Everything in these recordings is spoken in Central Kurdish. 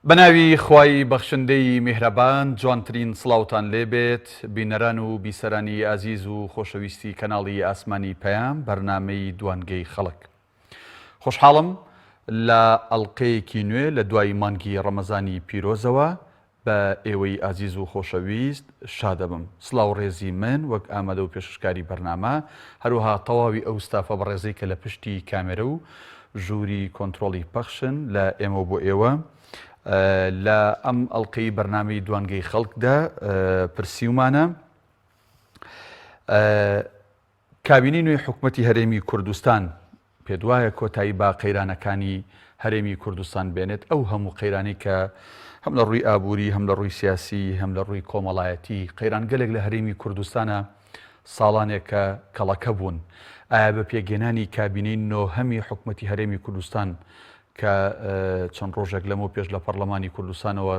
بەناوی خوای بەخشندەی میهرەبان جوانترین سڵاوتان لێبێت بینەران و بیسەرانی ئازیز و خۆشەویستی کەناڵی ئاسمانی پەیام بەرنامەی دوانگەی خەڵک. خۆشحاڵم لە ئەڵلقەیەکی نوێ لە دوای مانگی ڕەمەزانی پیرۆزەوە بە ئێوەی ئازیز و خۆشەویست شادەبم. سڵاو ڕێزی من وەک ئامادە و پێشکاری بەرنامە هەروها تەواوی ئەو ستافە بەڕێزەی کە لە پشتی کامێرە و ژووری کۆنتترۆلی پەخشن لە ئێمە بۆ ئێوە. لە ئەم ئەڵلقەی بەرنامەی دوانگەی خەڵکدا پرسیومانە کابینی نوێی حکوومەتی هەرێمی کوردستان پێ وایە کۆتایی با قەیرانەکانی هەرێمی کوردستان بێنێت ئەو هەموو قەیرانی کە هەم لە ڕووی ئابووری هەم لە ڕووی سیاسی هەم لە ڕووی کۆمەڵایەتی قەیرانگەلێک لە هەرێمی کوردستانە ساڵانێکە کەڵەکە بوون. ئایا بە پێگەێنانی کابینەی نۆهەمی حکوومەتی هەرێمی کوردستان کە چەند ڕۆژێک لەمە پێش لە پەرلەمانی کوردستانەوە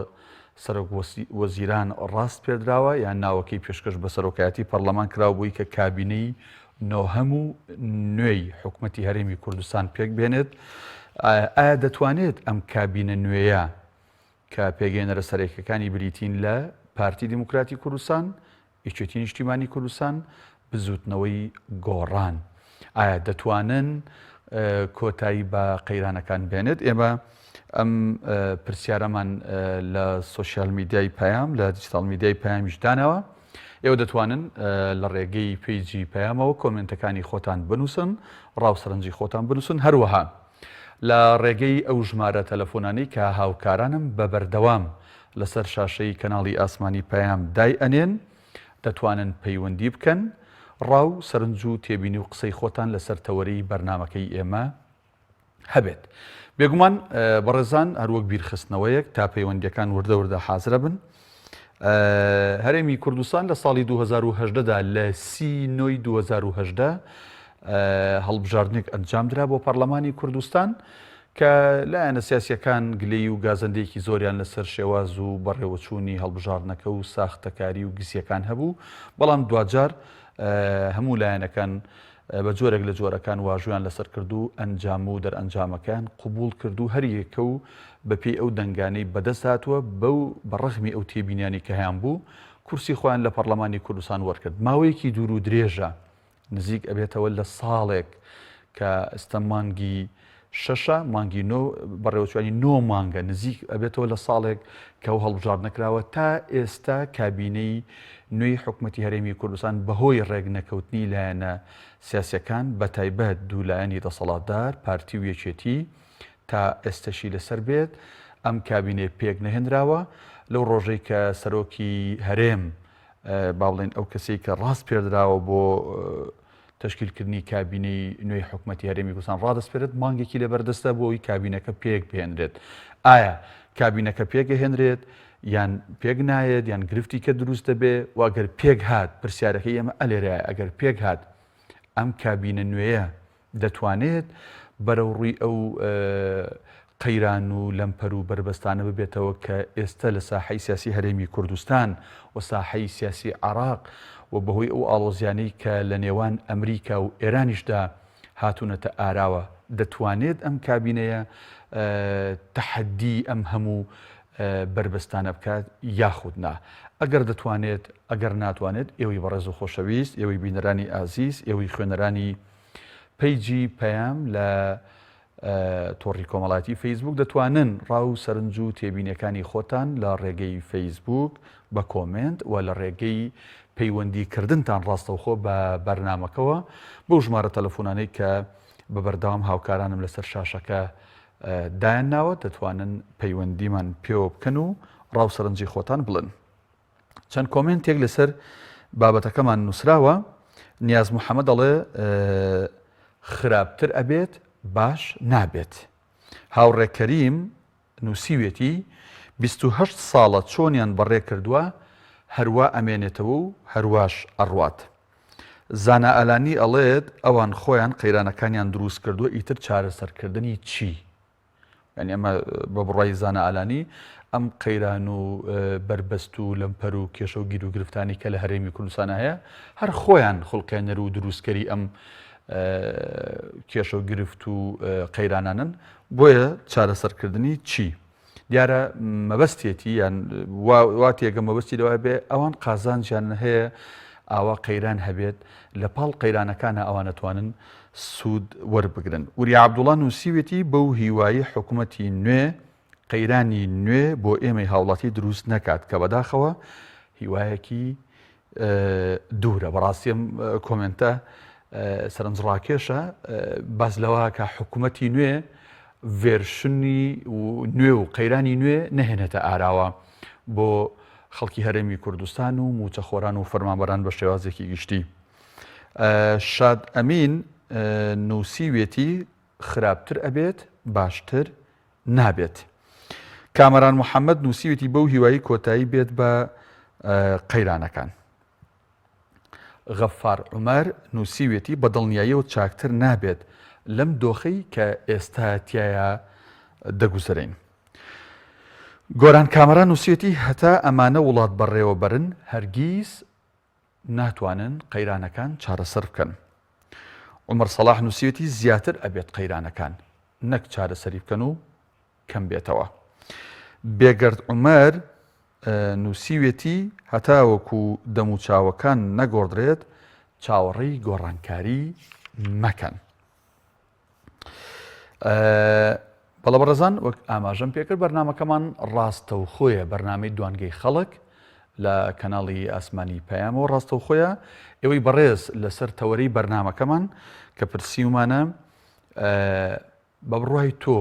سەرۆک وەزیران ڕاست پێدراوە یان ناوەکەی پێشکەش بە سەرۆکایەتی پەرلەمان کراوبووی کە کابینەی نۆهەم و نوێی حکوومەتی هەرێمی کوردستان پێک بێنێت. ئایا دەتوانێت ئەم کابینە نوێیە کە پێگەێنەرە سەرێکەکانی بریتین لە پارتی دیموکراتی کوردستان یەکێتی نیشتیمانی کوردستان بزوتنەوەی گۆڕان ئایا دەتوانن کۆتایی بە قەیرانەکان بێنێت؟ ئێمە ئەم پرسیارەمان لە سوۆسیال میدیای پەیام لە دیجیتال میدیای پەیامیشدانەوە. ئێوە دەتوانن لە ڕێگەی پیجی پەیامەوە کۆمنتەکانی خۆتان بنووسن، ڕاوسەرنجی خۆتان بنووسن، هەروەها لە ڕێگەی ئەو ژمارە تەلەفۆنانی کە هاوکارانم بە بەردەوام لەسەر شاشەی کەناڵی ئاسمانی پەیام دای ئەنێن دەتوانن پەیوەندی بکەن، ڕاو سەرنج و تێبینی و قسەی خۆتان لەسەر تەوەرەی بەرنمەکەی ئێمە هەبێت. بێگومان بەڕێزان هەروەک بیرخستنەوەیەک تا پەیوەندیەکان وردە حازرە بن. هەرێمی کوردستان لە ساڵی 2010دا لە 30/9/2010 هەڵبژاردنێک ئەنجامدرا بۆ پەرلەمانی کوردستان کە لایەنە سیاسیەکان گلەی و گازەندەیەکی زۆریان لەسەر شێواز و بەڕێوەچوونی هەڵبژاردنەکە و ساختەکاری و گسیەکان هەبوو، بەڵام دوجار هەموو لایەنەکان بە جۆرێک لە جۆرەکان واژویان لەسەر کردو ئەنجام و دەرئەنجامەکان قوبول کردو هەریەکە و بەپێی ئەو دەنگانەی بەدەست هاتووە بەو بەڕەخمی ئەو تێبینیانی کە هەیان بوو کورسی خۆیان لە پەرلەمانی کوردستان وەرکرد. ماوەیەکی دوور و درێژە نزیک ئەبێتەوە لە ساڵێک کە ئێستا مانگی شەشە مانگی بەڕێوەچوانی 9 مانگە نزیک ئەبێتەوە لە ساڵێک کە ئەو هەڵبژار نەکراوە تا ئێستا کابینەی نوێی حکوومەتی هەرێمی کوردستان بەهۆی ڕێک نەکەوتنی لایەنە سیاسیەکان بە تایبەت دوو لایەنی دەسەڵاتدار پارتی و یەکێتی تا ئێستەشی لەسەر بێت ئەم کابینێ پێک نەهێنراوە. لەو ڕۆژەی کە سەرۆکی هەرێم با بڵێن ئەو کەسەی کە ڕاست پێدراوە بۆ تشکیلکردنی کابینەی نوێی حکوومەتی هەرێمی کوردستان ڕادەسپێرێت مانگێکی لەبەردەستە بۆی کابینەکە پێک بهێنرێت. ئایا کابینەکە پێکەهێنرێت یان پێک نایێت یان گرفتی کە دروست دەبێ و ئەگەر پێک هات پرسیارەکەی ئێمە ئەلێرایە ئەگەر پێک هات ئەم کابینە نوێیە دەتوانێت بەرەو ڕووی ئەو قەیران و لەمپەر و بربەستانە ببێتەوە کە ئێستا لە ساحەی سیاسی هەرێمی کوردستان و ساحەی سیاسی عێراق و بەهۆی ئەو ئاڵۆزیانەی کە لە نێوان ئەمریکا و ئێرانیشدا هاتوونەتە ئاراوە دەتوانێت ئەم کابینەیە تەحەدی ئەم هەموو بربەستانە بکات یاخودنا. ئەگەر دەتوانێت ئەگەر ناتوانێت ئێوەی بەڕێز و خۆشەویست ئێوەی بینەرانی ئازیز ئێوەی خوێنەرانی پیجی پەیام لە تۆڕی کۆمەڵاتی فەیسبوک دەتوانن ڕاو سەرنج و تێبینیەکانی خۆتان لە ڕێگەی فەیسبوک بە کۆمنت و لە ڕێگەی پەیوەندیکردنتان ڕاستەوخۆ بە بەرنمەکەەوە بۆ ژمارە تەلەفۆنانەی کە بە بەردەوام هاوکارانم لەسەر شاشەکە دایانناوە دەتوانن پەیوەندیمان پێوە بکەن و ڕاو سەرنجی خۆتان بڵن. چەند کۆمنتێک لەسەر بابەتەکەمان نووسراوە. نیاز محەممەد دەڵێ خراپتر ئەبێت باش نابێت. هاوڕێکەریم نووسیوێتی 28 ساڵە چۆنیان بەڕێ کردووە هەروە ئەمێنێتەوە و هەرواش ئەڕوات. زانا ئەلانی ئەڵێت ئەوان خۆیان قەیرانەکانیان دروست کردووە ئیتر چارەسەرکردنی چی؟ یعنی ئەمە بە بڕای زانا ئەلانی ئەم قەیران و بربەست و لەمپەر و کێشە و گیر و گرفتانی کە لە هەرێمی کوردستانە هەیە هەر خۆیان خوڵقێنەر و دروستکەری ئەم کێشە و گرفت و قەیرانانن بۆیە چارەسەرکردنی چی؟ دیارە مەبەستێتی یان وا تێگە مەبەستی لەوە بێ ئەوان قازانجیان هەیە ئاوا قەیران هەبێت لە پاڵ قەیرانەکانە ئەوان نەتوانن سوود وەربگرن. وری عەبدوڵڵا نووسیوێتی بەو هیوایی حکوومەتی نوێ قەیرانی نوێ بۆ ئێمەی هاوڵاتی دروست نەکات کە بەداخەوە هیوایەکی دوورە. بەڕاستی ئەم کۆمنتە سەرنجڕاکێشە باس لەوە کە حکوومەتی نوێ ڤێرشنی نوێ و قەیرانی نوێ نەهێنێتە ئاراوە بۆ خەڵکی هەرێمی کوردستان و موچەخۆران و فەرمانبەران بە شێوازێکی گشتی. شاد ئەمین نووسیوێتی خراپتر ئەبێت باشتر نابێت. کامەران محەممەد نووسیوێتی بەو هیوایی کۆتایی بێت بە قەیرانەکان. غەفار عومەر نووسیوێتی بە دڵنیاییەوە چاکتر نابێت لەم دۆخەی کە ئێستا تایە دەگوزارین. گۆران کامەران نووسیوێتی هەتا ئەمانە وڵات بەڕێوە بەرن هەرگیز ناتوانن قەیرانەکان چارەسەر بکەن. عومەر سەلاح نووسیوێتی زیاتر ئەبێت قەیرانەکان نەک چارەسەری بکەن و کەم بێتەوە. بێگەرد عومەر نووسیوێتی هەتا وەکو دەموچاوەکان نەگۆڕدرێت چاوەڕێی گۆڕانکاری مەکەن. بەڵە بەڕێزان وەک ئاماژەم پێکرد بەرنامەکەمان ڕاستەوخۆیە بەرنامەی دوانگەی خەڵک لە کەناڵی ئاسمانی پەیامەوە ڕاستەوخۆیە. ئێوەی بەڕێز لەسەر تەوەرەی بەرنامەکەمان کە پرسیومانە بە بڕوای تۆ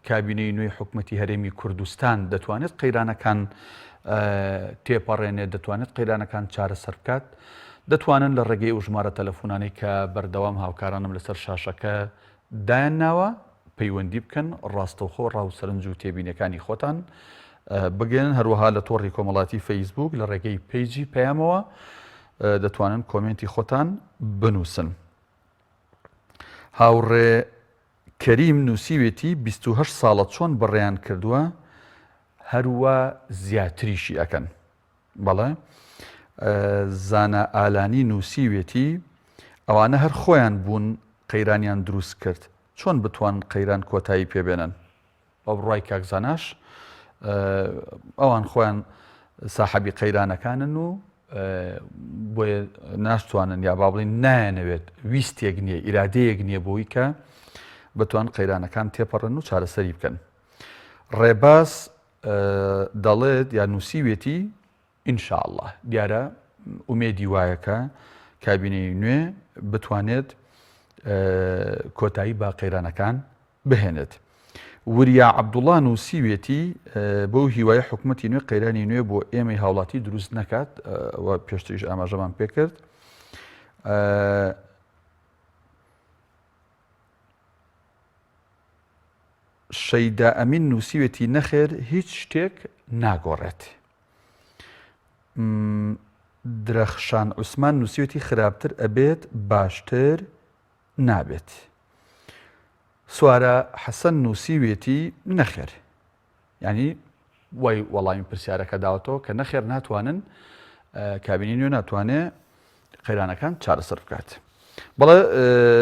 کابینەی نوێی حکوومەتی هەرێمی کوردستان دەتوانێت قەیرانەکان تێپەڕێنێت دەتوانێت قەیرانەکان چارەسەر بکات دەتوانن لە ڕێگەی ئەو ژمارە تەلەفۆنانەی کە بەردەوام هاوکارانم لەسەر شاشەکە دایانناوە پەیوەندی بکەن ڕاستەوخۆ ڕاوسەرنج و تێبینەکانی خۆتان بگەن. هەروەها لە تۆڕی کۆمەڵاتی فەیسبوک لە ڕێگەی پیجی پەیامەوە دەتوانن کۆمنتی خۆتان بنووسن. هاوڕێ کەریم نووسیوێتی 28 ساڵە چۆن بڕێیان کردووە هەروە زیاتریشی ئەکەن. بەڵێ زانە ئالانی نووسیوێتی ئەوانە هەر خۆیان بوون قەیرانیان دروست کرد چۆن بتوان قەیران کۆتایی پێبێنن. بە بڕای کاکزاناش ئەوان خۆیان ساحەبی قەیرانەکانن و بۆیە ناشتوانن یا با بڵین نایەنەوێت ویستێک نییە ئیرادەیەک نییە بۆی کە بتوان قەیرانەکان تێپەڕن و چارەسەری بکەن. ڕێباس دەڵێت یا نووسیوێتی ئینشاءالله دیارە ئومێدی وایەکە کابینەی نوێ بتوانێت کۆتایی با قەیرانەکان بهێنێت. وریا عەبدوڵڵا نووسیوێتی بەو هیوایە حکوومەتی نوێ قەیرانی نوێ بۆ ئێمەی هاوڵاتی دروست نەکات و پێشتریش ئاماژەمان پێکرد. شەیدا ئەمین نووسیوێتی نەخێر هیچ شتێک ناگۆڕێت. درەخشان عوسمان نووسیوێتی خراپتر ئەبێت باشتر نابێت. سوارە حەسەن نووسیوێتی نەخێر ینی وای وەڵامی پرسیارەکە داوەتەوە کە نەخێر ناتوانن کابینی نوێ ناتوانێت قەیرانەکان چارەسەر بکات. بەڵێ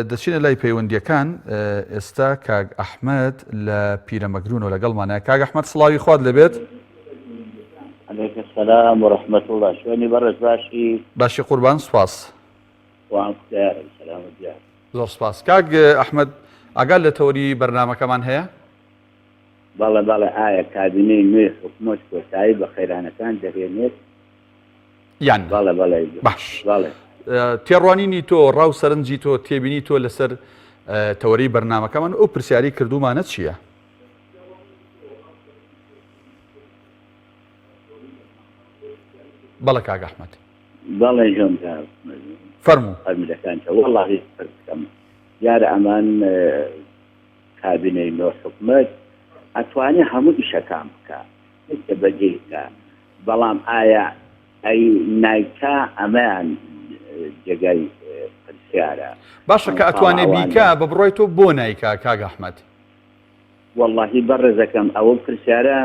دەچینە لای پەیوەندیەکان ئێستا کاک ئەحمەد لە پیرەمەگرونەوە لەگەڵمانە. کاک ئەحمەد سڵاوی خوات لەبێت. عەلەیکە سەلام وەڕەحمەت الله. شوێنی بەڕێز باشی قوربان سوپاس. زۆر سپاس. کاک ئەحمەد ئاگال لە تەوەری بەرنامەکەمان هەیە؟ بەڵێ بەڵێ ئایا کابینەی نوێ حکوومەت کۆتایی بە قەیرانەکان دەهێنێت یان بەڵێ بەڵێ باش. بەڵێ تێڕوانینی تۆ ڕاو سەرنجی تۆ تێبینی تۆ لەسەر تەوەری بەرنامەکەمان ئەو پرسیاری کردومانە چییە؟ بەڵێ کاک ئەحمەد. بەڵێ ژۆن فەرموو. فەرمیلەکان وەڵڵاهی پرسکەم یارە ئەمان کابینەی نوێ حکوومەت ئەتوانێ هەموو ئیشەکان بکە هیچکە بەجێکە بەڵام ئایا ئەی نایکا ئەمەیان جێگای پرسیارە باشە کە ئەتوانێ بیکە بە بڕۆی تۆ بۆ نایکا کاک ئەحمەد؟ وەڵڵاهی بەڕێزەکەم ئەوە پرسیارە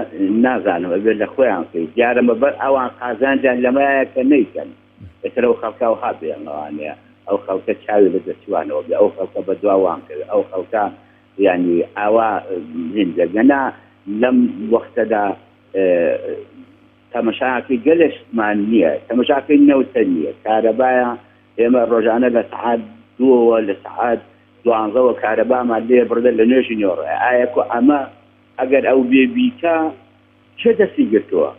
نازانم ئەبێت لە خۆیان بکەیت دیارەمە بەر ئەوان قازانجان لەمایە کە نەیکەن ئێتر ئەو خەڵکە و هابێنەوانەیە ئەو خەڵکە چاوی لە دەچوانەوە بێ ئەو خەڵکە بە دواوان کرد ئەو خەڵکە یعنی ئاوا زیندەگەنا لەم وەختەدا تەمەشاکەی گەلشمان نییە، تەمەشاکەی نەوتە نییە، کارەبایە ئێمە ڕۆژانە لە سعات دووەوە لە سعات دوانزەوە کارەبامان لێ بردە لە نوێژی نیۆڕێ. ئایا ئەمە ئەگەر ئەو بێبیکە چه دەستی گرتووە؟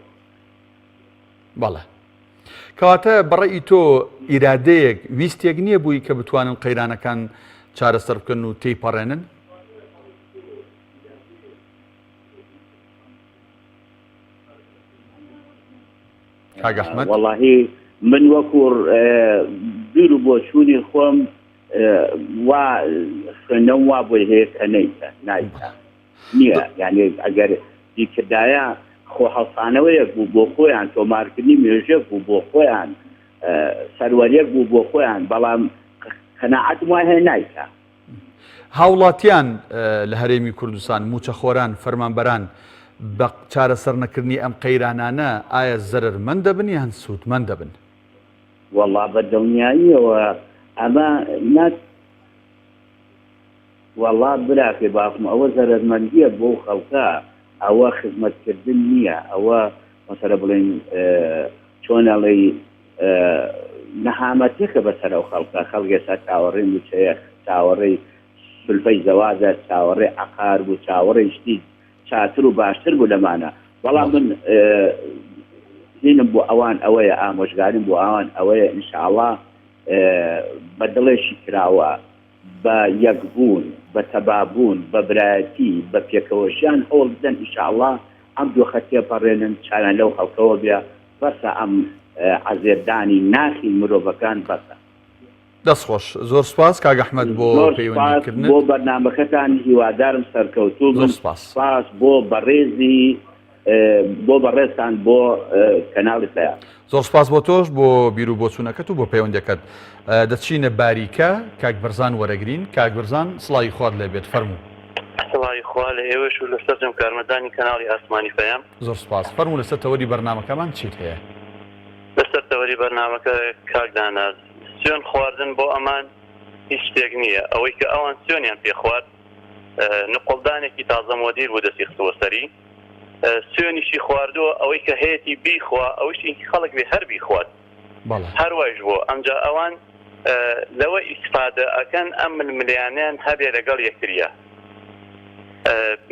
بەڵێ کەواتە بەڕێی تۆ ئیرادەیەک ویستێک نییە بووی کە بتوانن قەیرانەکان چارەسەر بکەن و تێیپەڕێنن؟ کاک ئەحمەد وەڵاهی من وەکو بیر و بۆچوونی خۆم وا خوێندنەوە وا بۆی هەیە کە نایکە نییە، یعنی ئەگەر دیکردایە خۆ هەڵسانەوەیەک بوو بۆ خۆیان، تۆمارکردنی مێژێک بوو بۆ خۆیان، سەروەریەک بوو بۆ خۆیان، بەڵام قەناعەتم وای هەیە نایکە. هاوڵاتیان لە هەرێمی کوردستان موچەخۆران فەرمانبەران بە چارەسەر نەکردنی ئەم قەیرانانە ئایا زەرمەند دەبن یان سوودمەند دەبن؟ وەڵا بە دڵنیاییەوە ئەمە وەڵا براکێ باخم ئەوە زەرمەندیە بۆ خەڵکە، ئەوە خزمەتکردن نییە، ئەوە مەسەرە بڵێن چۆنەڵی نەهامەتێکە بەسەر ئەو خەڵکە، خەڵگێسا چاوەڕێی موچەیە، چاوەڕێی سولفەی زەواجە، چاوەڕێی عەقار بوو، چاوەڕێی شتی چاتر و باشتر بوو لەمانە. بەڵام من زینم بۆ ئەوان ئەوەیە، ئامۆژگاریم بۆ ئەوان ئەوەیە ئینشاءڵڵا بە دڵێشی کراوە، بە یەکبوون، بە تەبابوون، بە برایەتی، بە پێکەوەژیان هەوڵ بدەن ئینشاءڵڵا ئەم دۆخە تێپەڕێنن، چاویان لەو خەڵکەوە بێ، بەسە ئەم عەزێردانی ناخی مرۆڤەکان بەسە. دەستخۆش، زۆر سپاس کاک ئەحمەد بۆ پەیوەندیکردن، بۆ بەرنامەکەتان هیوادارم سەرکەوتوو بن. سپاس بۆ بەڕێزی بۆ بەڕێزتان بۆ کەناڵی پەیام. زۆر سپاس بۆ تۆش بۆ بیر و بۆچوونەکەت و بۆ پەیوەندەکەت. دەچینە باریکە کاک بەرزان وەرەگرین. کاک بەرزان سڵاوی خوارد لێبێت، فەرموو. سڵاوی خوا لە ئێوەش و لەسەر کارمەندانی کەناڵی ئاسمانی پەیام. زۆر سپاس، فەرموو لەسەر تەوەری بەرنامەکەمان چیت هەیە؟ لەسەر تەوەری بەرنامەکە کاک داناز، سوێن خواردن بۆ ئەمان هیچ شتێک نییە، ئەوەی کە ئەوان سوێنیان پێ خوارد نقڵدانێکی تازە مۆدیر بوو دەستی خستووە سەری، سوێنیشی خواردووە ئەوەی کە هەیەی بیخوا، ئەوەشی خەڵک بێ هەر بیخوات هەروایش بوو. ئەمجا ئەوان لەوە ئیستفادە ئەکەن ئەم ملیانیان هەبێ لەگەڵ یەکتریە.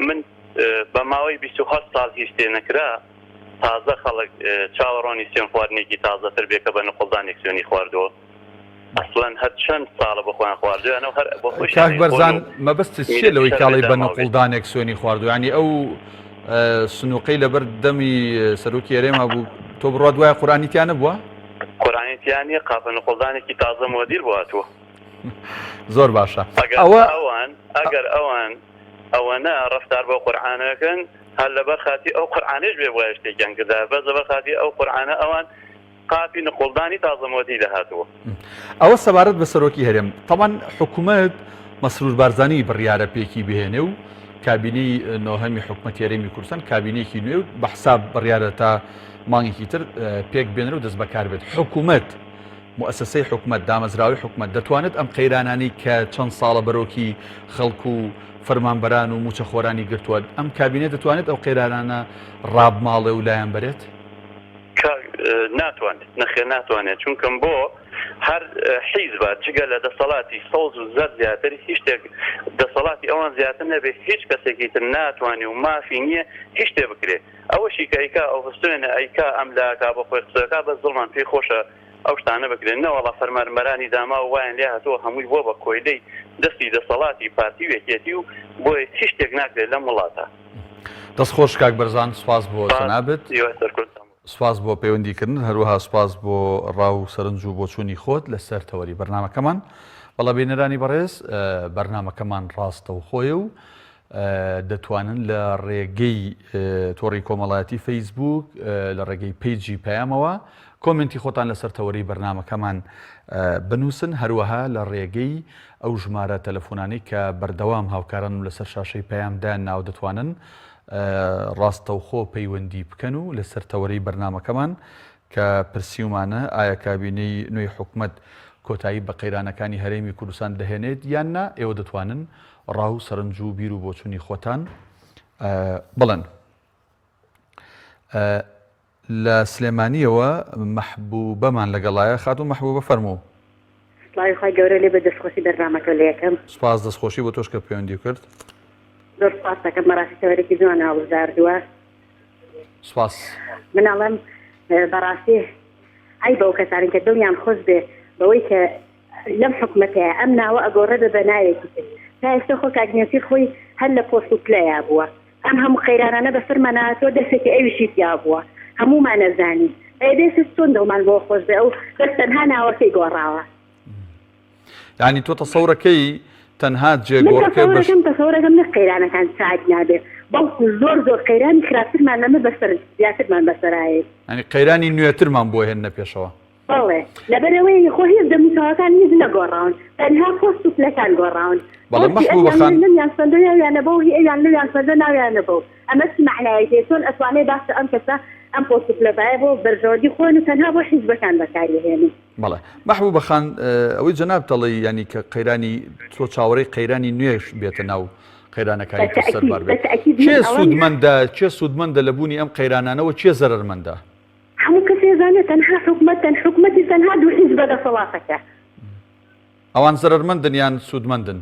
من بە ماوەی 27 ساڵ هیچ تێ نەکرا تازە خەڵک چاوەڕۆنی سوێن خواردنێکی تازەتر بێ کە بە نقڵدانێک سوێنی خواردووە. ئەسڵەن هەر چەند ساڵە بەخۆیان خواردوویانەوە هەر بۆ خۆشی. کاک بەرزان مەبەستت چییە لەوەی کاڵی بە نقڵدانێک سوێنی خواردووە؟ ینی ئەو سنووقەی لەبەر دەمی سەرۆکی هەرێما بوو تۆ بڕات وایە قورآنیتیانە بووە؟ قورآنیتیانە قاپە نقڵدانێکی تازە مۆدیر بوواتوە. زۆر باشە. ئەگەر ئەوەنە ڕەفتار بۆ قورآنەکەن هەر لەبەر خاتی ئەو قورآنیش بێ وایە شتێکیان کردا، بەس لەبەر خاتی ئەو قورآنە ئەوان قاپی نقڵدانی تازە مۆدی دەهاتوە. ئەوە سەبارەت بە سەرۆکی هەرێم. تەمان حکوومەت مەسرور بارزانی بڕیارە پێکی بهێنێ و کابینەی نۆهەمی حکوومەتی هەرێمی کوردستان کابینەیەکی نوێ و بە حساب بڕیارە تا مانگێکی تر پێک بێنرە و دەست بەکار بێت. حکوومەت مؤسسەی حکوومەت، دامەزراوی حکوومەت دەتوانێت ئەم قەیرانانەی کە چەند ساڵە بەرۆکی خەڵکو و فەرمانبەران و موچەخۆرانی گرتووە، ئەم کابینێ دەتوانێت ئەو قەیرانانە ڕابماڵێ و لایەن بەرێت؟ ناتوانێت، نەخێ ناتوانێت، چونکەم بۆ هەر حیزبە جگە لە دەسەڵاتی سەوز و زەر زیاتر هیچ شتێک دەسەڵاتی ئەوان زیاتر نەبێت، هیچ کەسێکی تر ناتوانێ و مافی نییە هیچ شتێ بکرێت. ئەوەشی کە ئەیکا ئەو هەستوێنە ئەیکا ئەم لاکا بە خۆی قسەکە بە زڵمان پێی خۆشە ئەو شتانە بکرێن. نەوەڵا فەرمانبەرانی داما و وایان لێ هاتووە هەمووی بۆ بە کۆیلەی دەستی دەسەڵاتی پارتی وێکێتی و بۆی هیچ شتێک ناکرێت لەم وڵاتە. دەستخۆش کاک بەرزان، سوپاس بۆ جەنابەت، سوپاس بۆ پەیوەندیکردن، هەروەها سوپاس بۆ ڕاو سەرنج و بۆچوونی خۆت لەسەر تەوەری بەرنامەکەمان. بەڵام بینەرانی بەڕێز، بەرنامەکەمان ڕاستە و خۆیە و دەتوانن لە ڕێگەی تۆڕی کۆمەڵایەتی فەیسبوک لە ڕێگەی پیجی پەیامەوە کۆمنتی خۆتان لەسەر تەوەری بەرنامەکەمان بنووسن، هەروەها لە ڕێگەی ئەو ژمارە تەلەفۆنانەی کە بەردەوام هاوکاران و لەسەر شاشەی پەیامدان ناو دەتوانن ڕاستەوخۆ پەیوەندی بکەن و لەسەر تەوەرەی بەرنامەکەمان کە پرسیومانە ئایا کابینەی نوێی حکوومەت کۆتایی بە قەیرانەکانی هەرێمی کوردستان دەهێنێت یان نا، ئێوە دەتوانن ڕاو سەرنج و بیر و بۆچوونی خۆتان بڵێن لە سلێمانیەوە مەحبوبەمان لەگەڵایە خاتون مەحبوبە فەرموو سڵاوی خۆی گەورە لێ بە دەستخۆشی بەرنامەکە لێ یەکەم سوپاس دەستخۆشی بۆ تۆش کە پەیوەندی کرد زۆر سپاس دەکەم بەڕاستی تەوەرێکی جوان هەڵبژاردووە سپاس مناڵم بەڕاستی ئەی بەو کەسانی کە دڵیان خۆش بێ بەوەی کە لەم حکومەتەیە ئەم ناوە ئەگۆڕێ بە ناوێکی تر تا ئێستا خۆ کاگنێسی خۆی هەر لە پۆست و پلەیە بووە ئەم هەموو قەیرانانە بە فەرمانەوە دەستێکی ئەویشی تیا بووە هەمومان نەزانی ئەدێس چۆن دڵمان بۆ خۆش بێ ئەو بەس تەنها ناوەکەی گۆڕاوە یعنی تۆ تەسەورەکەی تەنها جێگۆڕەکەم تەسەورەکەم نە قەیرانەکان ساعت نابێ بەڵکو زۆر زۆر قەیرانی خراپترمان لەمە بەسەر زیاترمان بەسەرایە ینی قەیرانی نوێترمان بۆ هێنە پێشەوە بەڵێ لەبەرەوەی خۆ هیچ دەموچاوەکان هیچ نەگۆڕاون تەنها پۆست و پلەکان گۆڕاون بەڵێ مەحبوبەخان نمیان سندۆ یانە بەو ئەیان لەیان سندۆ ناویانە بەو ئەمە چی معنایەتی چۆن ئەتوانێ باشە ئەم کەسە ئەم پۆست و پلەبایە بۆ بەرژەوەدی خۆن و تەنها بۆ حیزبەکان بەکارهێنن بەڵێ مەحبوبەخان ئەوەی جەناب دەڵێ ینی کە قەیرانی تۆ چاوەڕێی قەیرانی نوێش بێتە ناو قەیرانەکانی تر سەربار بێت چێ سوودمەندە لە بوونی ئەم قەیرانانەوە چێ زەرەرمەندە هەموو کەسێ زانێت تەنها حکومەتی تەنها دوو حیزبە دەسەڵاتەکە ئەوان زەرەرمەندن یان سوودمەندن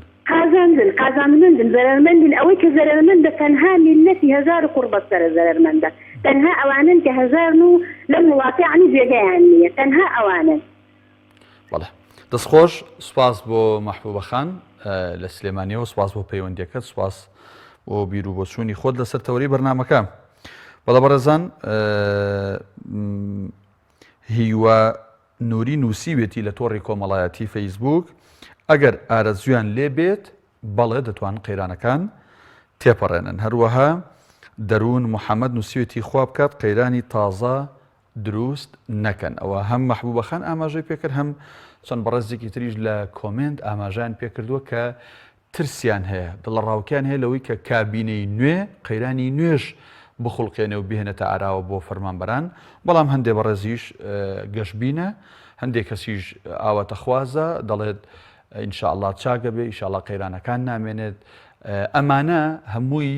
قازانمەندن زەرەرمەندن ئەوەی کە زەرەرمەندە تەنها میلەتی هەزار و قوربەت سەرە زەرەرمەندە تەنها ئەوانن کە هەزارن و لەم وڵاتی عنی جێگەیان نییە تەنها ئەوانن بەڵێ دەستخۆش سوپاس بۆ مەحبوبەخان لە سلێمانیەوە سوپاس بۆ پەیوەندیەکەت سوپاس بۆ بیر و بۆچوونی خۆت لەسەر تەوەری بەرنامەکە بەڵێ بەڕێزان هیوە نووری نووسیوێتی لە تۆڕی کۆمەڵایەتی فەیسبوک ئەگەر ئارەزویان لێ بێت بەڵێ دەتوان قەیرانەکان تێپەڕێنن هەروەها دەروون محەممەد نووسیوێتی خوا بکات قەیرانی تازە دروست نەکەن ئەوە هەم مەحبوبەخان ئاماژەی پێکرد هەم چەند بەڕێزێکی تریش لە کۆمنت ئاماژیان پێکردووە کە ترسیان هەیە دڵڕاوکیان هەیە لەوەی کە کابینەی نوێ قەیرانی نوێش بخڵقێنێ و بهێنێتە ئاراوە بۆ فەرمانبەران بەڵام هەندێک بەڕێزیش گەشتبینە هەندێک کەسیش ئاواتە خوازە دەڵێت ئینشاءالله چاگە بێ ئینشاءالله قەیرانەکان نامێنێت ئەمانە هەمووی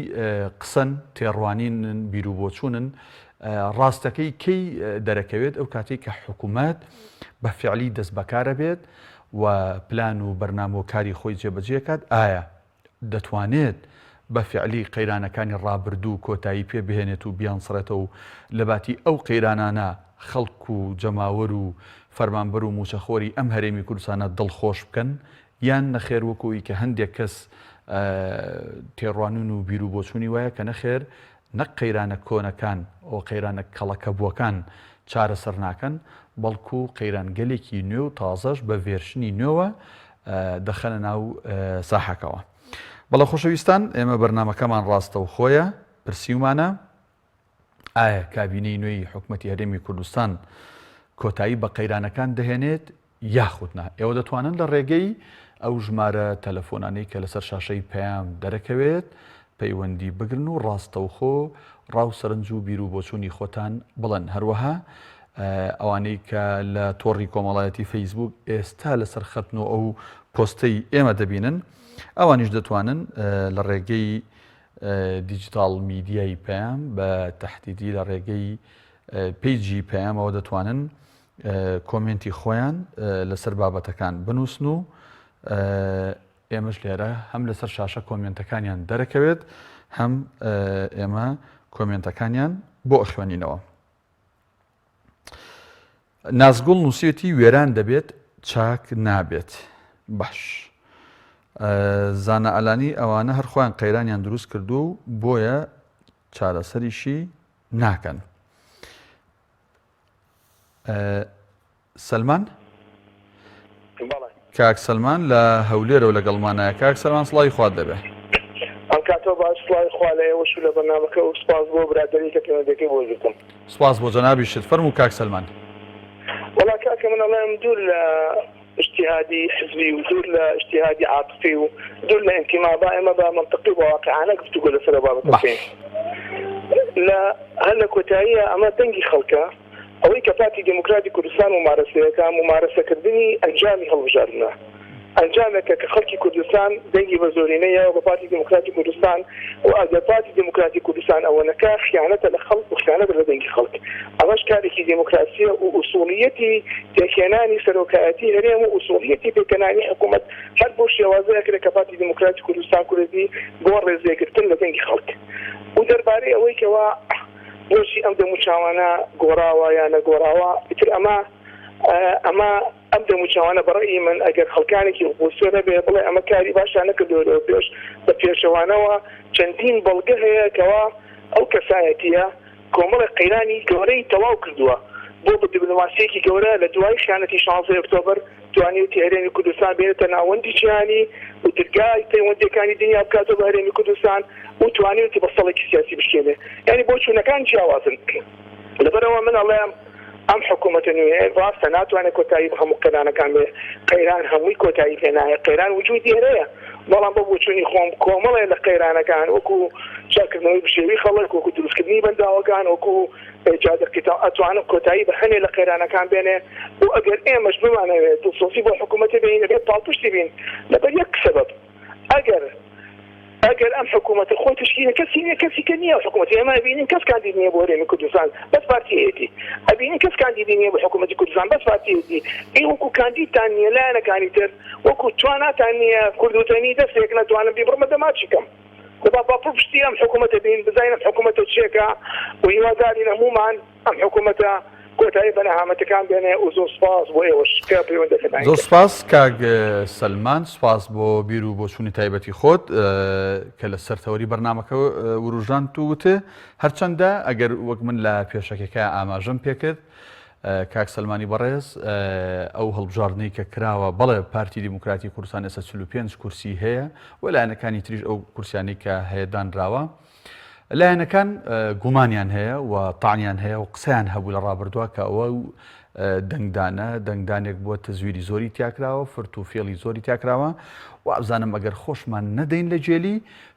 قسەن تێڕوانین بیر و بۆچوونن ڕاستەکەی کەی دەرەکەوێت ئەو کاتێک کە حکوومەت بە فعلی دەست بەکارە بێت و پلان و بەرنامە و کاری خۆی جێبەجێکات ئایا دەتوانێت بە فعلی قەیرانەکانی ڕابردوو کۆتایی پێ بهێنێت و بیانسڕێتەوە و لەباتی ئەو قەیرانانە خەڵک و جەماوەر و فەرمانبەر و موچەخۆری ئەم هەرێمی کوردستانە دڵخۆش بکەن یان نەخێر وەکوی کە هەندێک کەس تێڕوانون و بیر و بۆچوونی وایە کە نەخێر نەک قەیرانە کۆنەکان ئەو قەیرانە کەڵەکە بووەکان چارەسەر ناکەن بەڵکو قەیرانگەلێکی نوێ و تازەش بە ڤێرشنی نوێوە دەخەنە ناو ساحەکەوە. بەڵە خۆشەویستان ئێمە بەرنامەکەمان ڕاستە و خۆیە پرسیومانە ئایا کابینەی نوێی حکوومەتی هەرێمی کوردستان کۆتایی بە قەیرانەکان دەهێنێت یاخودنا ئێوە دەتوانن لە ڕێگەی ئەو ژمارە تەلەفۆنانەی کە لەسەر شاشەی پەیام دەرەکەوێت پەیوەندی بگرن و ڕاستەوخۆ ڕاو سەرنج و بیر و بۆچوونی خۆتان بڵێن هەروەها ئەوانەی کە لە تۆڕی کۆمەڵایەتی فەیسبوک ئێستا لەسەر خەتنەوە ئەو پۆستەی ئێمە دەبینن ئەوانیش دەتوانن لە ڕێگەی دیجیتال میدیای پەیام بە تەحدیدی لە ڕێگەی پیجی پەیامەوە دەتوانن کۆمنتی خۆیان لەسەر بابەتەکان بنووسن و ئێمەش لێرە هەم لەسەر شاشە کۆمنتەکانیان دەرەکەوێت هەم ئێمە کۆمنتەکانیان بۆ ئەخوێنینەوە. نازگوڵ نووسێتی وێران دەبێت چاک نابێت. باش زانە ئەلانی ئەوانە هەرخۆیان قەیرانیان دروست کردو و بۆیە چارەسەریشی ناکەن. سەلمان کاک سەلمان لە هەولێرە و لەگەڵمانایە. کاک سەلمان سڵاوی خوات دەبێ. ئەم کاتەوە باش سڵاوی خوا لەیەوەش و لە بەرنامەکە و سپاس بۆ برادەری کە پەیوەندیەکەی بۆ گرتم. سپاس بۆ جەنابیشت. فەرموو کاک سەلمان. وەڵا کاکە من ئەڵێم دوور لە اجتهادی حزبی و دوور لە اجتهادی عاطفی و دوور لە ئینتیمابا ئێمە بە منطقی و واقعانە گفتوگۆ لەسەر بابەتەکەین. هەر لە کۆتاییە ئەمە دەنگی خەڵکە ئەوەی کە پارتی دموکراتی کوردستان ممارەسەیەەکە ممارەسەکردنی ئەنجامی هەڵبژاردنە ئەنجامێکە کە خەڵکی کوردستان دەنگی بە زۆرینەیە بە پارتی دموکراتی کوردستان و ئەگەر پارتی دموکراتی کوردستان ئەوە نەکا خیانەتە لە خەڵک و خیانەتە لە دەنگی خەڵک. ئەمەش کارێکی دموکراسیە و ئوسوڵیەتی تێکهێنانی سەرۆکایەتی هەرێم و ئوسوڵیەتی پێکەنانی حکوومەت هەر بۆ شێوازەیەکرێت کە پارتی دموکراتی کوردستان کوردی بۆ ڕێزێگرتن لە دەنگی خەڵک. و دەربارەی ئەوەی کەوا بۆچی ئەم دەموچاوانە گۆڕاوە یان نەگۆڕاوە ئیتر ئەمە ئەم دەموچاوانە بەڕێی من ئەگەر خەڵکانێکی ئۆپۆزیسیۆن بێ بڵێ ئەمە کاری باشە نەکردووە پێش بە پێشەوانەوە چەندین بەڵگە هەیە کەوا ئەو کەسایەتیە کۆمەڵی قەیرانی گەورەی تەواو کردووە بۆ بە دیپلۆماسیەکی گەورە لە دوای خیانەتی 16 ئۆکتۆبر توانیوتی هەرێمی کوردستان بێنێتە ناوەندی جیهانی و دەرگای پەیوەندیەکانی دنیا بکاتەوە بە هەرێمی کوردستان و توانیوتی بە سەڵێکی سیاسی بشکێنێ. یعنی بۆ چوونەکان جیاوازن. لەبەرەوە من ئەڵێم ئەم حکوومەتە نوێ ڕاستە ناتوانێت کۆتایی بە هەموو قەدانەکان بێ قەیران هەمووی کۆتایی پێ نایە قەیران وجودی هەیە بەڵام بە بۆچوونی خۆم کۆمەڵێ لە قەیرانەکان وەکو چاکردنەوەی بشێوی خەڵک وەکو دروستکردنی بەنداوەکان وەکو ئیجادکردن ئەتوانم کۆتایی بە هەنێ لە قەیرانەکان بێنێ و ئەگەر ئێمەش بمانەوێت دڵسۆزی بۆ حکوومەتە بین لەبێت پاڵپشتی بین لەبەر یەک سەبەب ئەگەر ئەم حکوومەتە خۆی تشکیلە کەسی کە نییە حکوومەتی ئێمە ئەبینین کەس کاندید نییە بۆ هەرێمی کوردستان بەس پارتیەتی ئەبینین کەس کاندیدی نییە بۆ حکوومەتی کوردستان بەس پارتیەتی ئێ وەکو کاندیدتان نییە لایەنەکانی تر وەکو تواناتان نییە کوردوتەنی دەستێک نەتوانم بیبڕمە دەماچیکەم با پشتی ئەم حکوومەتە بین بزانین ئەم حکوومەتە چێکە و هیوادارین هەمومان ئەم حکوومەتە کۆتایی بە نەهامەتەکان بێنێ و زۆر سپاس بۆ ئێوەش کە پەیوەندەکەتان. زۆر سپاس کاک سەلمان، سپاس بۆ بیر و بۆچوونی تایبەتی خۆت کە لە سەرتەوەری بەرنامەکە وروژان تووتێ هەرچەندە ئەگەر وەک من لە پێشەکەکە ئاماژەم پێکرد کاک سەلمانی بەڕێز ئەو هەڵبژاردنەی کە کراوە بەڵێ پارتی دیموکراتی کوردستان ئێستا 45 کورسی هەیە و لایەنەکانی تریش ئەو کورسیانەی کە هەیە دانراوە لایەنەکان گومانیان هەیە و تاانیان هەیە و قسەیان هەبوو لە ڕابردووە کە ئەوە دەنگدانێک بووە تەزویری زۆری تیاکراوە فرت و فێڵی زۆری تیاکراوە و ئەبزانم ئەگەر خۆشمان نەدەین لە جێلی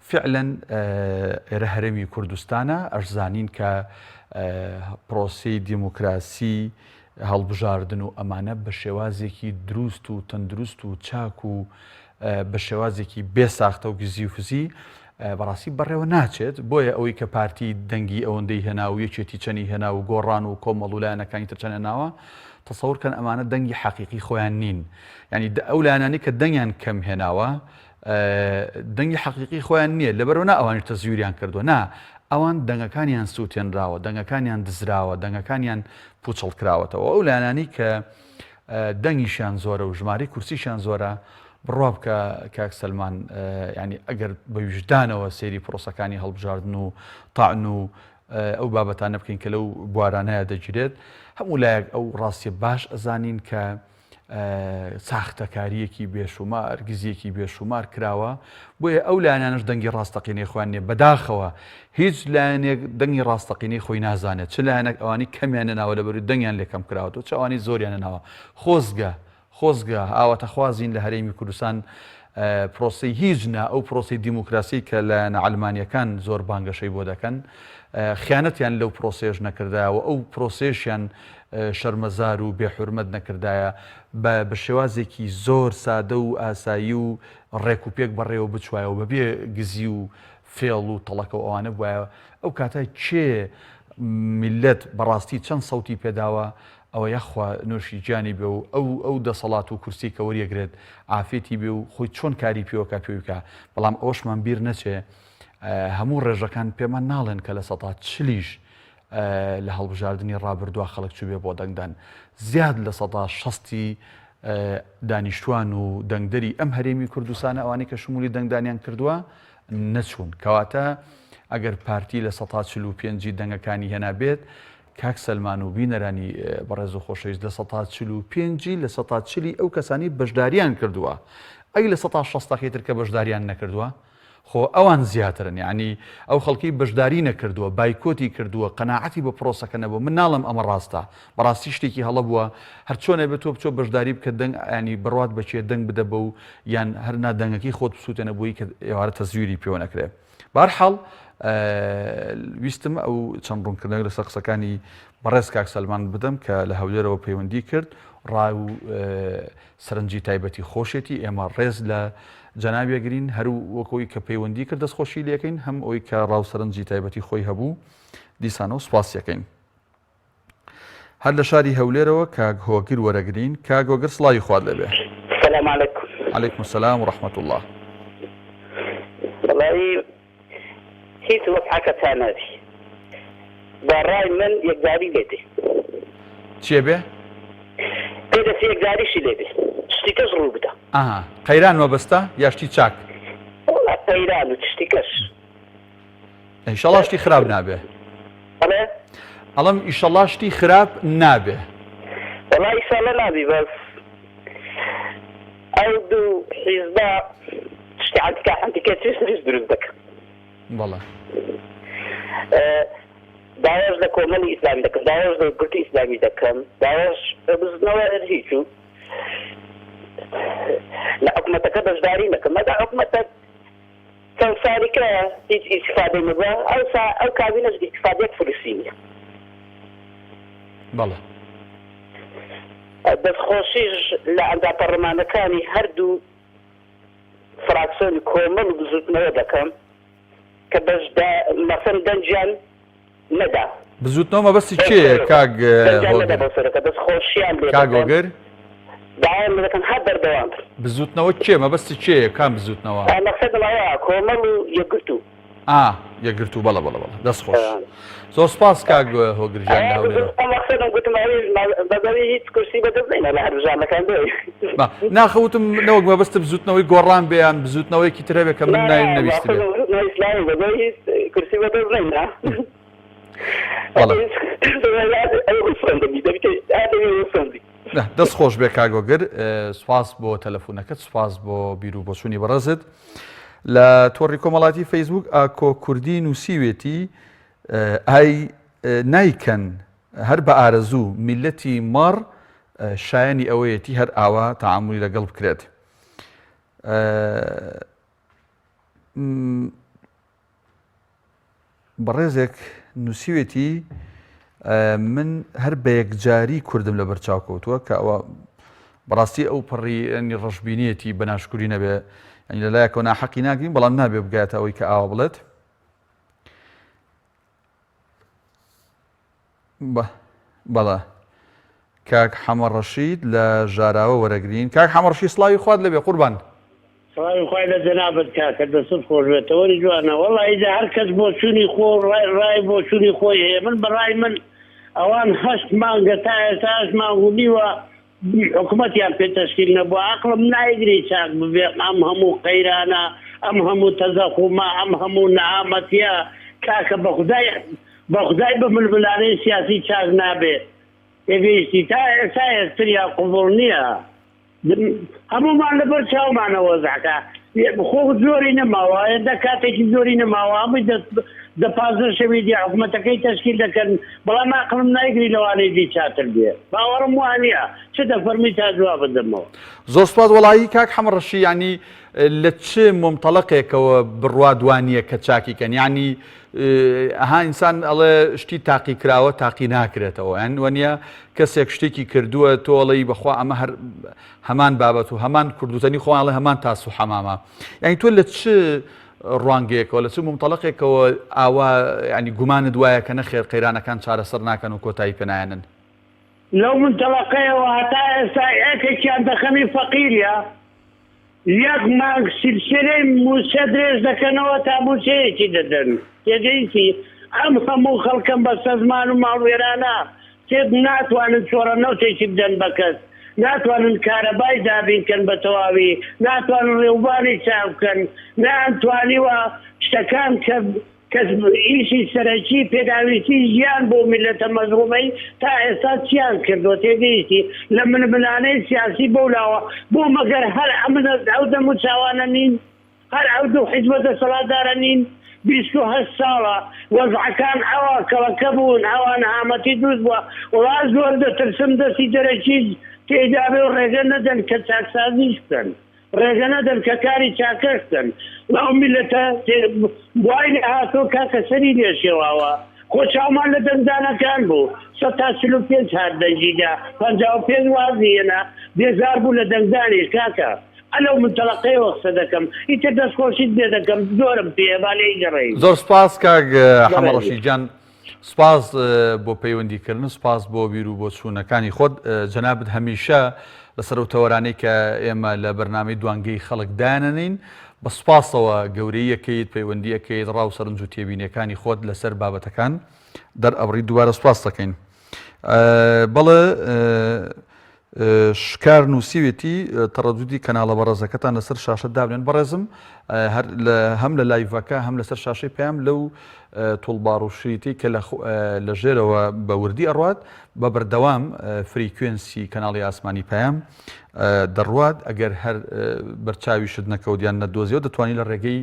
فعلەن ئێرە هەرێمی کوردستانە ئەشزانین کە پرۆسی دیموکراسی هەڵبژاردن و ئەمانە بە شێوازێکی دروست و تەندروست و چاک و بە شێوازێکی بێساختە و گزی و فزی بەڕاستی بەڕێوە ناچێت بۆیە ئەوەی کە پارتی دەنگی ئەوەندەی هێنا و یەکێتی چەنی هێنا و گۆڕان و کۆمەڵ و لایەنەکانی ترچەنە ناوە تەسەورکەن ئەمانە دەنگی حەقیقی خۆیان نین ینی ئەو لایەنانی کە دەنگیان کەم هێناوە دەنگی حەقیقی خۆیان نییە لەبەرەوە ئەوانی تەزویریان کردووە نا ئەوان دەنگەکانیان سووتێنراوە دەنگەکانیان دزراوە دەنگەکانیان پوچەڵ کراوەتەوە ئەو لایەنانی کە دەنگیشیان زۆرە و ژماری کورسیشیان زۆرە بڕوا بکە کاک سەلمان ینی ئەگەر بە وجدانەوە سێری پرۆسەکانی هەڵبژاردن و تاعن و ئەو بابەتانە بکەین کە لەو بوارانەیە دەگیرێت هەموو لایەک ئەو ڕاستیە باش ئەزانین کە ساختەکاریەکی بێشومار گزیەکی بێشومار کراوە بۆیە ئەو لایەنانش دەنگی ڕاستەقینەی خۆیان نیە بەداخەوە هیچ لایەنێک دەنگی ڕاستەقینەی خۆی نازانێت چ لایەنێک ئەوانی کەمیانە ناوە لەبەروی دەنگیان لێکەم کراوەوە چ ئەوانی زۆریانە ناوە خۆزگە ئاواتەخوازین لە هەرێمی کوردستان پرۆسی هیچ نا ئەو پرۆسی دیموکراسی کە لە نەعلمانیەکان زۆر بانگەشەی بۆ دەکەن خیانەتیان لەو پرۆسێژ نەکردایەوە ئەو پرۆسێشیان شەرمەزار و بێحورمەت نەکردایە بە شێوازێکی زۆر سادە و ئاسایی و ڕێکوپێک بەڕێوە بچوایەوە بەبێ گزی و فێڵ و تەڵەکە و ئەوانە بواە ئەو کاتای چێ میلەت بەڕاستی چەند سەوتی پێداوە ئەوە یەخوا نوۆشی گیانی بێ و ئەو دەسەڵات و کورسی کە وەریەگرێت ئافێتی بێ و خۆی چۆن کاری پێوەکە پێویکە بەڵام ئەوشمان بیر نەچێ هەموو ڕێژەکان پێمان ناڵێن کە لە سەتا چلیش لە هەڵبژاردننی ڕابردووە خەڵک چوبێ بۆ دەنگدان زیاد لە سەدا 60 دانیشتوان و دەنگدەری ئەم هەرێمی کوردستانە ئەوانەی کە شمولی دەنگدانیان کردووە نەچوون کەواتە ئەگەر پارتی لە 145 دەنگەکانی هێنا بێت کاک سەلمان و بینەرانی بەڕێز و خۆشەویست لە 145 لە 140 ئەو کەسانی بەشداریان کردووە ئەی لە 160 تر کە بەشداریان نەکردووە خۆ ئەوان زیاترن یعنی ئەو خەڵکی بەشداری نەکردووە بایکۆتی کردووە قەناعەتی بە پرۆسەکە نەبوو من ناڵم ئەمە ڕاستە بەڕاستی شتێکی هەڵە بووە هەر چۆنە بێت تۆ بچۆ بەشداری بکە دەنگ ینی بڕات بەچێ دەنگ بدە بە و یان هەر نادەنگەکەی خۆت بسووتێنە بووی کە ئێوارە تەزویری پێوە نەکرێت بەرحاڵ ویستم ئەو چەند ڕوونکردنەوە لەسەر قسەکانی بەڕێز کاک سەلمان بدەم کە لە هەولێرەوە پەیوەندی کرد ڕای و سەرنجی تایبەتی خۆشێتی ئێمە ڕێز لە جەنابێگرین هەرو وەکەوەی کە پەیوەندی کرد دەستخۆشی لەکەین هەم ئەوی کە ڕاو سەرنجی تایبەتی خۆی هەبوو دیسانەوە سوپاسیەکەین. هەر لە شاری هەولێرەوە کاک هۆگر وەرەگرین کاک هۆگر سڵاوی خوارد لەبێ. السلام عليكم. عليكم السلام ورحمة الله. والله هیچ وەک حەکەتان نابی بەڕای من یەکجاری لێدێ چێ بێ؟ پێدەچێت یەکجاریشی لێبێ شتی کەس ڕوو بدە. ئاها قەیران وەبەستە یا شتی چاک؟ وڵا قەیران و شتی کەس ئینشەڵا شتی خراپ نابێ. بەڵێ ئەڵەم ئیشەڵا شتی خراپ نابێ. وڵا ئیشەڵا نابی بەس ئەو دوو حیزبە شتی عەنتیکە عەنتیکە چێ سریش دروست دەکەن. بەڵێ داواش لە کۆمەڵی ئیسلامی دەکەم داواش لە گورتی ئیسلامی دەکەم داواش بزنەوە هیچ و لە حکومەتەکە بەشداری نەکەم مەدا حکومەتە چەند ساڵێکە هیچ ئیستیفادەی نەبووە ئەو کابینەش ئیستیفادەیەک فلسطینیە. بەڵێ دەستخۆشیش لە ئەندا پەرلەمانەکانی هەردوو فراکسیۆنی کۆمەڵ و بزوتنەوە دەکەم کە بەشدا مەسەن دەنجیان نەدا. بزوتنەوە مەبەستی چێە کاک هۆگر؟ داوام دەکەن هەر بەردەوام بزوتنەوە چێ مەبەستی چێە کام بزوتنەوە؟ مەقسەدمەوە کۆمەڵ و یەکگرتو. یەکگرتو بەڵە بەڵە بەڵە دەست خۆش. زۆر سپاس کاک هۆگرجان لە هەولێرەوە. مەقسەدم گوتم بەدەوی هیچ کورسی بەدەستنێنە لە هەرژانەکان دۆی. ناخەوتم نەوەک مەبەستە بزوتنەوەی گۆڕان بێ یان بزوتنەوەیکی ترە بێ کە من نایم نەویستی بێ. ئیسلامی بەدەوی هیچ کورسی بەدەستنێنە. دەست خۆش بێ کاگۆگر سوپاس بۆ تەلەفۆنەکەت سوپاس بۆ بیر و بۆچوونی بەڕێزت. لە تۆڕی کۆمەڵاتی فەیسبوک ئاکۆ کوردی نووسیوێتی ئای نایکەن هەر بە ئارەزوو میلەتی مەڕ شایانی ئەوەیەتی هەر ئاوا تەعاملی لەگەڵ بکرێت. بەڕێزێک نووسیوێتی من هەر بە یەکجاری کوردم لە بەرچاوکەوتووە کە ئەوە بەڕاستی ئەو پڕی ڕەشببینیەتی بەناشکوری نەبێ ئەنی لەلایەکەوە ناحەقی ناگرین بەڵام نابێ بگاتە ئەوەی کە ئاوا بڵێت. بەڵە کاک حەمە ڕەشید لە ژاراوە وەرەگرین. کاک حەمە ڕەشید سڵاوی خوارد لەبێ قوربان. سڵاوی خوای لە جەنابەت کاکە دەست خۆش بێتەوە وەری جوانە وەڵی ئیدا هەر کەس بۆ چوونی خۆ ڕای بۆ چوونی خۆی هەیە. من بەڕای من ئەوان 8 مانگە تا ئێستا 8 مانگ و نیوە حکوومەتیان پێ تەشکیل نەبووە عەقڵم نایگری چاک ببێ ئەم هەموو قەیرانە ئەم هەموو تەزەخومە ئەم هەموو نەعامەتیە کاکە بەخودای بە ململانەی سیاسی چاک نابێت پێویستی تا ئێستا هێزتریا قوبوڵ نییە هەمومان لەبەر چاومانەوە زعکە خۆ زۆری نەماوە ئێدا کاتێکی زۆری نەماوە هەمووی دە 15 شەوی دی حکوومەتەکەی تەشکیل دەکەن بەڵام عەقڵم نایگری لەوانەی دی چاتر بێ باوەڕم وانە چ دەفەرمی تا جواب بدەمەوە. زۆر سوپاس وەڵایی کاک حەمە ڕەشی ینی لە چ مۆمتەڵەقێکەوە بڕوا دوانیە کە چاکیکەن ینی ئەها ئینسان ئەڵێ شتی تاقی کراوە تاقی ناکرێتەوە یان وەنیە کەسێک شتێکی کردووە تۆڵی بەخوا ئەمە هەمان بابەت و هەمان کوردوتنی خۆڵێ هەمان تاس و حەمامە یعنی تۆ لە چ ڕوانگەیەکەوە لە چ مۆمتەڵەقێکەوە ئاوا ینی گومانت وایە کە نەخێر قەیرانەکان چارەسەر ناکەن و کۆتایی پێنایەنن لەو منتەڵەقەیەوە هەتا ئێستا ئەکێکیان دەخەنی فەقیریە یەک مانگ سلسلەی موسە درێژ دەکەنەوە تا موسەیەکی دەدەن تێگەیتی ئەم هەموو خەڵکەم بە سەزمان و ماڵوێرانە تێب ناتوانن چۆڕەنەوتێکی بدەن بە کەس ناتوانن کارەبای دابینکەن بە تەواوی ناتوانن ڕێوبانی چاوکەن ناتوانیوە شتەکان کە ئیشی سەرەکی پێداویستی ژیان بۆ میلەتە مەزڵومەی تا ئێستا چیان کردوە تێگەیشتی لە منبلانەی سیاسی بەولاوە بۆ مەگەر هەر ئەو دەمو چاوانە نین هەر ئەو دوو حیزبە دەسەڵاتدارە نین 28 ساڵە وەزعەکان ئەوە کەڵەکە بوون ئەوان هامەتی دروست بووە وڵا زۆر دەترسم دەستی دەرەکی تێدا بێ و ڕێگە نەدەن کە چاکسازیش بکەن ڕێگەنەدەن کە کاری چاکەشتن لەو میلەتە وای لێ هاتۆ کاکە سەری لێشێواوە خۆ چاومان لە دەنگدانەکان بوو 145 هات دەنگیدا 55 وازیەنە بێزار بوو لە دەنگدانیش کاکە ئەلەو منتەڵەقەیەوە قسە دەکەم ئیتر دەستخۆشیت بێ دەکەم زۆرم پێ با لێی گەڕێی زۆر سپاس کاک حەمەڕەشید جان سپاس بۆ پەیوەندیکردن سپاس بۆ بیر و بۆ چوونەکانی خۆت جەنابەت هەمیشە لەسەر و تەوەرانەی کە ئێمە لە بەرنامەی دوانگەی خەڵک دانەنین بە سپاسەوە گەورەیەکەیت پەیوەندیەکەیت ڕاو سەرنج و تێبینیەکانی خۆت لەسەر بابەتەکان دەرئەبڕی دووبارە سپاس دەکەین بەڵێ شکار نووسیوێتی تەڕەدودی کەناڵە بەڕێزەکەتان لەسەر شاشە دابنێن بەڕێزم هەم لە لایڤەکە هەم لەسەر شاشەی پێیان لەو توڵباڕ و شریتی کە لە ژێرەوە بە وردی ئەڕوات بە بەردەوام فریکوێنسی کەناڵی ئاسمانی پەیام دەڕوات ئەگەر هەر بەرچاوی شت نەکەوتیان نەدۆزیەوە دەتوانانی لە ڕێگەی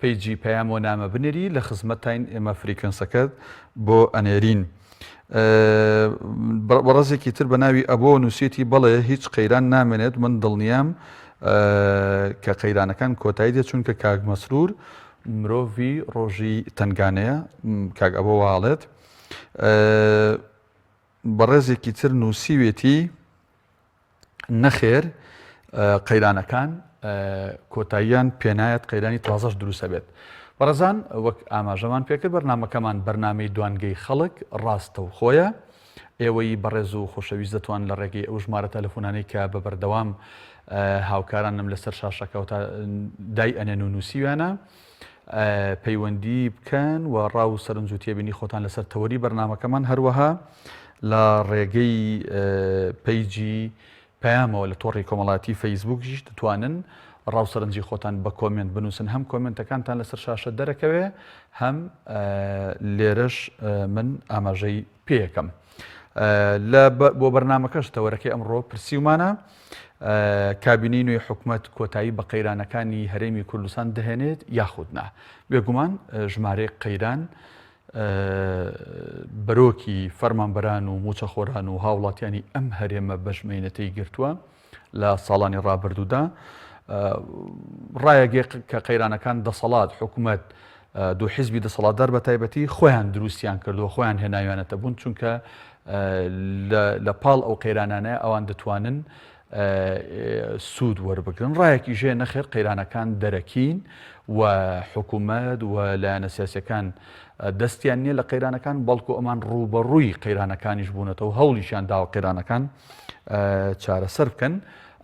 پیجی پەیامەوە نامە بنێری لە خزمەتین ئێمە فریکوێنسەکەت بۆ ئەنێرین. بەڕێزێکی تر بە ناوی ئەبۆ نووسێتی بەڵێ هیچ قەیران نامێنێت من دڵنیام کە قەیرانەکان کۆتایی دێت چونکە کاک مەسرور مرۆڤی ڕۆژی تنگانەیە کاک ئەبۆ واڵێت. بەڕێزێکی تر نووسیوێتی نەخێر قەیرانەکان کۆتاییان پێنایەت قەیرانی تازەش دروستە بێت. بەڕێزان وەک ئاماژەمان پێکرد بەرنامەکەمان بەرنامەی دوانگەی خەڵک ڕاستە و خۆیە ئێوەی بەڕێز و خۆشەویست دەتوان لە ڕێگەی ئەو ژمارە تەلەفۆنانەی کە بە بەردەوام هاوکارانم لەسەر شاشەکەوتا دای ئەنێن و نووسیویانە پەیوەندی بکەن و ڕاو و سەرنج و تێبینی خۆتان لەسەر تەوەری بەرنامەکەمان هەروەها لە ڕێگەی پەیجی پەیامەوە لە تۆڕی کۆمەڵاتی فەیسبووکیش دەتوانن ڕاو سەرنجی خۆتان بە کۆمنت بنووسن هەم کۆمنتەکانتان لەسەر شاشە دەرەکەوێ هەم لێرەش من ئاماژەی پێیەکەم. بۆ بەرنامەکەش تەوەرەکەی ئەمڕۆ پرسیومانە کابینەی نوێی حکوومەت کۆتایی بە قەیرانەکانی هەرێمی کوردستان دەهێنێت یاخودنا بێگومان ژمارەی قەیران بەرۆکی فەرمانبەران و موچەخۆران و هاوڵاتیانی ئەم هەرێمە بەژمێنەتەی گرتووە لە ساڵانی ڕابردوودا ڕایەگەی کە قەیرانەکان دەسەڵات حکوومەت دوو حیزبی دەسەڵاتدار بە تایبەتی خۆیان دروستیان کردووە خۆیان هێناویانەتە بوون چونکە لە پاڵ ئەو قەیرانانەیە ئەوان دەتوانن سوود وەربگرن ڕایەکی ژێ نەخێر قەیرانەکان دەرەکین و حکوومەت و لایەنە سیاسیەکان دەستیان نییە لە قەیرانەکان بەڵکو ئەمان ڕوبەڕووی قەیرانەکانیش بوونەتەوە هەوڵیشیان داوە قەیرانەکان چارەسەر بکەن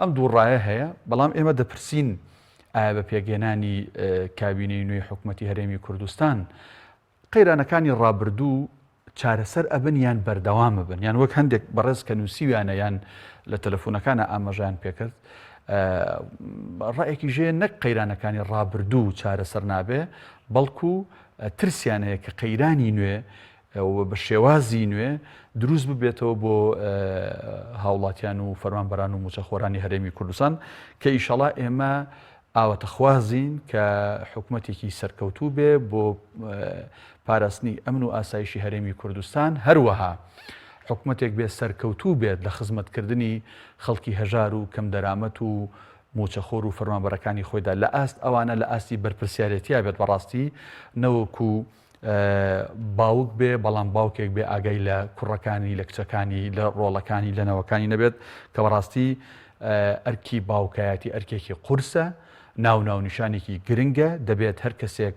ئەم دوو ڕایە هەیە بەڵام ئێمە دەپرسین ئایا بە پێگەێنانی کابینەی نوێی حکوومەتی هەرێمی کوردستان قەیرانەکانی ڕابردوو چارەسەر ئەبن یان بەردەوامە بن یان وەک هەندێک بەڕێز کە نووسیویانە یان لە تەلەفۆنەکانە ئاماژیان پێکرد ڕایەکی ژێ نەک قەیرانەکانی ڕابردوو چارەسەر نابێ بەڵکو ترسیان هەیە کە قەیرانی نوێ بە شێوازی نوێ دروست ببێتەوە بۆ هاوڵاتیان و فەرمانبەران و موچەخۆرانی هەرێمی کوردستان کە ئیشەڵا ئێمە ئاوەتەخوازین کە حکوومەتێکی سەرکەوتوو بێ بۆ پاراستنی ئەمن و ئاسایشی هەرێمی کوردستان هەروەها حکوومەتێک بێ سەرکەوتوو بێت لە خزمەتکردنی خەڵکی هەژار و کەم دەرامەت و موچەخۆر و فەرمانبەرەکانی خۆیدا لە ئاست ئەوانە لە ئاستی بەرپرسیارەتیا بێت بەڕاستی نەوەکو باوک بێ بەڵام باوکێک بێ ئاگای لە کوڕەکانی لە کچەکانی لە ڕۆڵەکانی لە نەوەکانی نەبێت کە بەڕاستی ئەرکی باوکایەتی ئەرکێکی قورسە ناوناونیشانێکی گرنگە دەبێت هەر کەسێک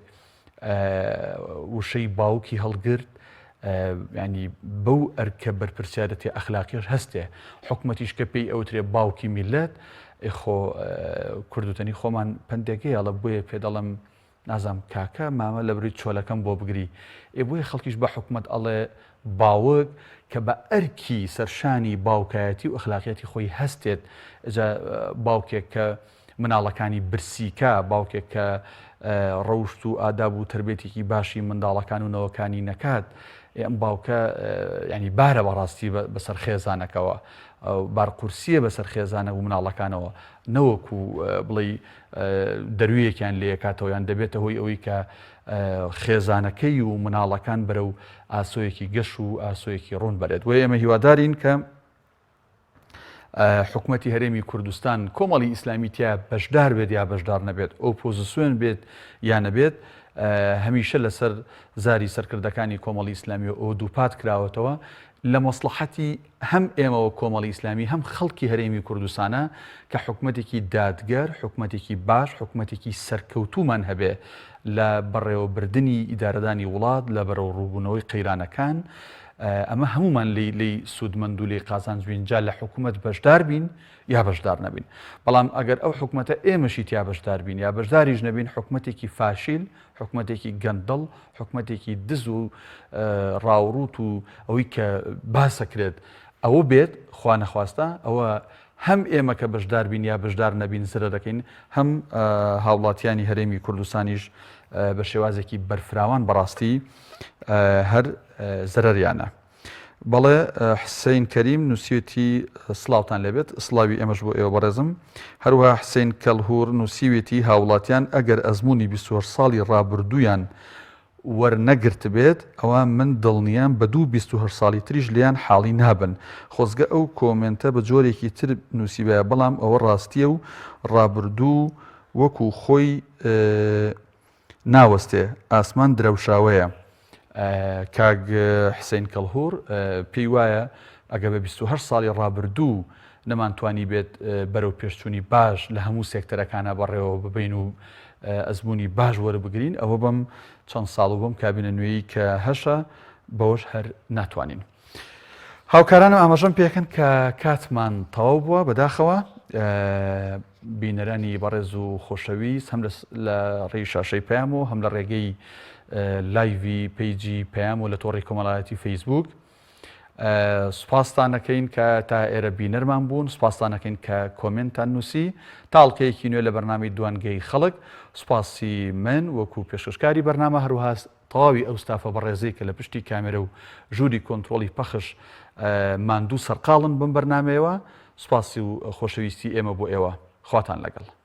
وشەی باوکی هەڵگرت ینی بەو ئەرکە بەرپرسیارەتی ئەخلاقیش هەستێ حکوومەتیش کە پێی ئەوترێ باوکی میلەت خۆ کوردوتنی خۆمان پندێکی هەڵە بۆیە پێدەڵم نازام کاکە مامە لە بری چۆلەکەم بۆ بگری بۆیە خەڵکیش بە حکوومەت ئەڵێ باوک کە بە ئەرکی سەرشانی باوکایەتی و ئەخلاقیەتی خۆی هەستێت باوکێک کە مناڵەکانی برسیکە باوکێک کە ڕەوشت و ئاداب و تربێتێکی باشی منداڵەکان و نەوەکانی نەکات ئەم باوکە ینی بارە بەڕاستی بەسەر خێزانەکەەوە بارقورسیە بەسەر خێزانە و مناڵەکانەوە نەوەکو بڵێ دەرویەکیان لێکاتەوە یان دەبێتە هۆی ئەوەی کە خێزانەکەی و مناڵەکان بەرە و ئاسۆیەکی گەش و ئاسۆیەکی ڕوون بەرێت وە ئێمە هیوادارین کە حکوومەتی هەرێمی کوردستان کۆمەڵی ئیسلامی تیا بەشدار بێت یا بەشدار نەبێت ئۆپۆزیسیۆن بێت یان نەبێت هەمیشە لەسەر زاری سەرکردەکانی کۆمەڵی ئیسلامی و ئەو دووپات کراوەتەوە لە مەسلحەتی هەم ئێمەوە کۆمەڵی ئیسلامی هەم خەڵکی هەرێمی کوردستانە کە حکوومەتێکی دادگەر حکوومەتێکی باش حکوومەتێکی سەرکەوتومان هەبێ لە بەڕێوەبردننی ئیدارەدانی وڵات لە بەرەو ڕووبوونەوەی قەیرانەکان ئەمە هەمومان لی سوودمەند و لێ قازانجوین جا لە حکوومەت بەشدار بین یا بەشدار نەبین بەڵام ئەگەر ئەو حکوومەتە ئێمەشی تیا بەشدار بین یا بەشداریش نەبین حکوومەتێکی فاشیل حکوومەتێکی گەندەڵ حکوومەتێکی دز و ڕاوڕوت و ئەوەی کە باسەکرێت ئەوە بێت خوا نەخواستە ئەوە هەم ئێمە کە بەشدار بین یا بەشدار نەبین زرە دەکەین هەم هاوڵاتیانی هەرێمی کوردستانیش بە شێوازێکی بەرفراوان بەڕاستی هەر زەرەریانە. بەڵێ حسین کەریم نووسیوێتی سڵاوتان لێبێت سڵاوی ئێمەش بۆ ئێوە بەڕێزم هەروەها حسین کەلهور نووسیوێتی هاوڵاتیان ئەگەر ئەزمموی 28 ساڵی ڕابردوویان وەرنەگرت بێت ئەوە من دڵنیان بە 28 ساڵی تریش لیان حاڵی نابن خۆزگە ئەو کۆمنتە بە جۆرێکی تر نووسیبە بەڵام ئەوە ڕاستیە و ڕابردوو وەکو خۆی ناوەستێ ئاسمان درەوشاوەیە. کاگ حسین کەلهور پێی وایە ئەگە بە 28 ساڵی ڕابردوو نەمانتوانی بێت بەرەو پێشچوونی باش لە هەموو سێکتەرەکانە بەڕێوە ببین و ئەزمموی باش وەرەبگرین ئەوە بەم چەند ساڵ و بەم کابینە نوێی کە هەشە بەوەش هەر ناتوانین. هاوکارانم ئاماژەم پێکەن کە کاتمان تەواو بووە بەداخەوە بینەرانی بەڕێز و خۆشەویست هەم لە ڕێی شاشەی پەیام و هەم لە ڕێگەی لایڤی پیجی پەیام و لە تۆڕی کۆمەڵایەتی فەیسبوک سوپاستانەکەین کە تا ئێرە بینەرمان بوون سوپاستانەکەین کە کۆمنتان نووسی تاڵکەیەکی نوێ لە بەرنامی دوانگەی خەڵک سوپاسی من وەکو پێشکەشکاری بەرنامە هەروها تەواوی ئەو ستافە بەڕێزەی کە لە پشتی کامێرە و ژووری کۆنتترۆلی پەخش ماندوو سەرقاڵن بم بەرنمەوە سوپاسی و خۆشەویستی ئێمە بۆ ئێوە خواتان لەگەڵ.